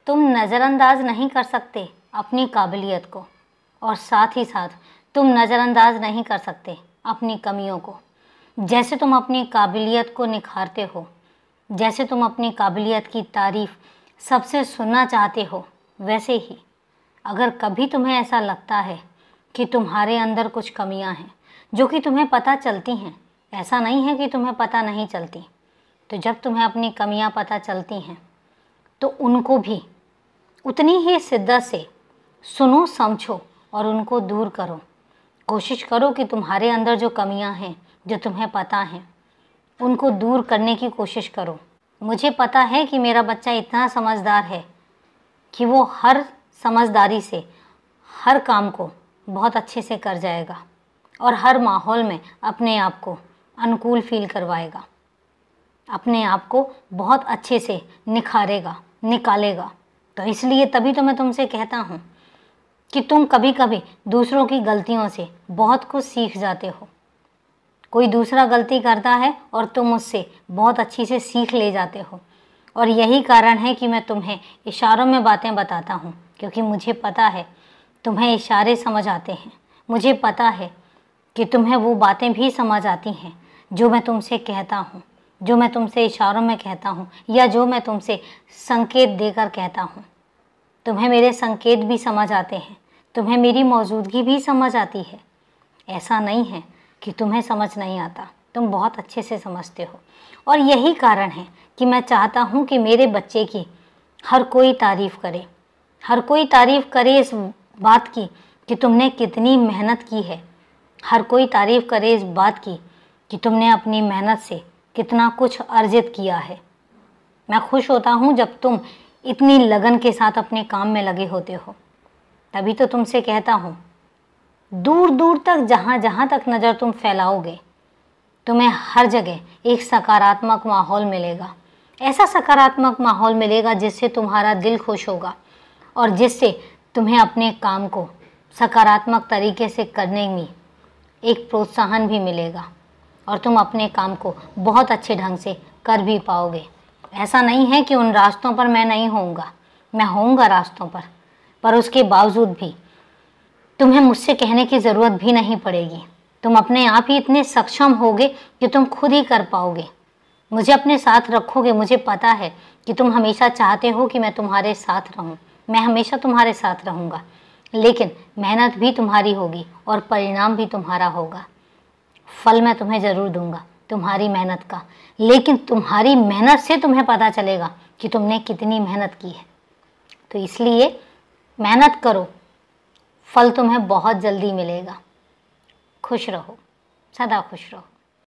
तुम नज़रअंदाज नहीं कर सकते अपनी काबिलियत को, और साथ ही साथ तुम नज़रअंदाज नहीं कर सकते अपनी कमियों को। जैसे तुम अपनी काबिलियत को निखारते हो, जैसे तुम अपनी काबिलियत की तारीफ़ सबसे सुनना चाहते हो, वैसे ही अगर कभी तुम्हें ऐसा लगता है कि तुम्हारे अंदर कुछ कमियां हैं जो कि तुम्हें पता चलती हैं, ऐसा नहीं है कि तुम्हें पता नहीं चलती, तो जब तुम्हें अपनी कमियां पता चलती हैं तो उनको भी उतनी ही शिद्दत से सुनो, समझो और उनको दूर करो। कोशिश करो कि तुम्हारे अंदर जो कमियां हैं, जो तुम्हें पता हैं, उनको दूर करने की कोशिश करो। मुझे पता है कि मेरा बच्चा इतना समझदार है कि वो हर समझदारी से हर काम को बहुत अच्छे से कर जाएगा और हर माहौल में अपने आप को अनुकूल फील करवाएगा, अपने आप को बहुत अच्छे से निखारेगा, निकालेगा। तो इसलिए तभी तो मैं तुमसे कहता हूँ कि तुम कभी कभी दूसरों की गलतियों से बहुत कुछ सीख जाते हो। कोई दूसरा गलती करता है और तुम उससे बहुत अच्छी से सीख ले जाते हो, और यही कारण है कि मैं तुम्हें इशारों में बातें बताता हूँ, क्योंकि मुझे पता है तुम्हें इशारे समझ आते हैं। मुझे पता है कि तुम्हें वो बातें भी समझ आती हैं जो मैं तुमसे कहता हूँ, जो मैं तुमसे इशारों में कहता हूँ, या जो मैं तुमसे संकेत देकर कहता हूँ। तुम्हें मेरे संकेत भी समझ आते हैं, तुम्हें मेरी मौजूदगी भी समझ आती है। ऐसा नहीं है कि तुम्हें समझ नहीं आता, तुम बहुत अच्छे से समझते हो। और यही कारण है कि मैं चाहता हूँ कि मेरे बच्चे की हर कोई तारीफ़ करे, हर कोई तारीफ़ करे इस बात की कि तुमने कितनी मेहनत की है। हर कोई तारीफ़ करे इस बात की कि तुमने अपनी मेहनत से कितना कुछ अर्जित किया है। मैं खुश होता हूँ जब तुम इतनी लगन के साथ अपने काम में लगे होते हो। तभी तो तुमसे कहता हूँ, दूर दूर तक जहाँ जहाँ तक नज़र तुम फैलाओगे, तुम्हें हर जगह एक सकारात्मक माहौल मिलेगा। ऐसा सकारात्मक माहौल मिलेगा जिससे तुम्हारा दिल खुश होगा और जिससे तुम्हें अपने काम को सकारात्मक तरीके से करने में एक प्रोत्साहन भी मिलेगा, और तुम अपने काम को बहुत अच्छे ढंग से कर भी पाओगे। ऐसा नहीं है कि उन रास्तों पर मैं नहीं होऊंगा, मैं होऊंगा रास्तों पर उसके बावजूद भी तुम्हें मुझसे कहने की ज़रूरत भी नहीं पड़ेगी। तुम अपने आप ही इतने सक्षम होगे कि तुम खुद ही कर पाओगे। मुझे अपने साथ रखोगे। मुझे पता है कि तुम हमेशा चाहते हो कि मैं तुम्हारे साथ रहूं। मैं हमेशा तुम्हारे साथ रहूँगा, लेकिन मेहनत भी तुम्हारी होगी और परिणाम भी तुम्हारा होगा। फल मैं तुम्हें ज़रूर दूंगा तुम्हारी मेहनत का, लेकिन तुम्हारी मेहनत से तुम्हें पता चलेगा कि तुमने कितनी मेहनत की है। तो इसलिए मेहनत करो, फल तुम्हें बहुत जल्दी मिलेगा। खुश रहो, सदा खुश रहो।